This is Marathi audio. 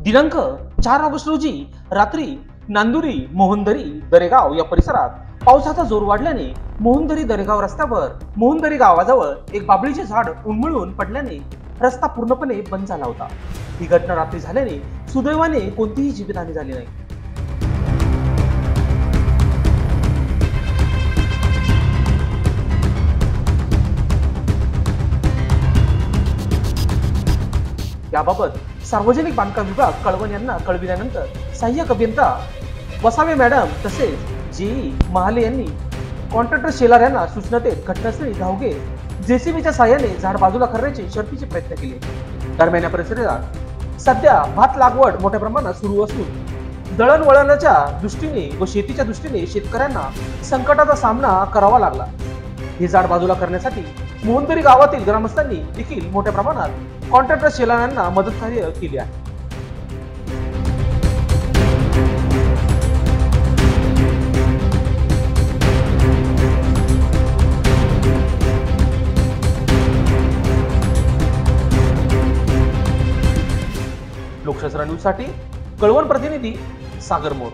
दिनांक 4 ऑगस्ट रोजी रात्री नांदुरी मोहनदरी दरेगाव या परिसरात पावसाचा जोर वाढल्याने मोहनदरी दरेगाव रस्त्यावर मोहनदरी गावाजवळ एक बाभळीचे झाड उन्मळून पडल्याने रस्ता पूर्णपणे बंद झाला होता। ही घटना रात्री झाल्याने सुदैवाने कोणतीही जीवितहानी झाली नाही। याबाबत सार्वजनिक बांधकाम विभाग कळवण यांना कळविल्यानंतर सहाय्यक अभियंता वसावे मॅडम तसेच जेई महाले यांनी कॉन्ट्रॅक्टर शेलार यांना सूचना देत घटनास्थळी धाव घेत जेसीबीच्या साहाय्याने झाड बाजूला करण्याचे शर्थीचे प्रयत्न केले। दरम्यान या परिसरात सध्या भात लागवड मोठ्या प्रमाणात सुरू असून दळणवळणाच्या दृष्टीने व शेतीच्या दृष्टीने शेतकऱ्यांना संकटाचा सामना करावा लागला। हे झाड बाजूला करण्यासाठी मोहनदरी गावातील ग्रामस्थांनी देखील मोठ्या प्रमाणात कॉन्ट्रॅक्टर शेलार यांना मदत कार्य केले आहे। लोकशास्त्र न्यूज साठी कळवण प्रतिनिधी सागर मोर।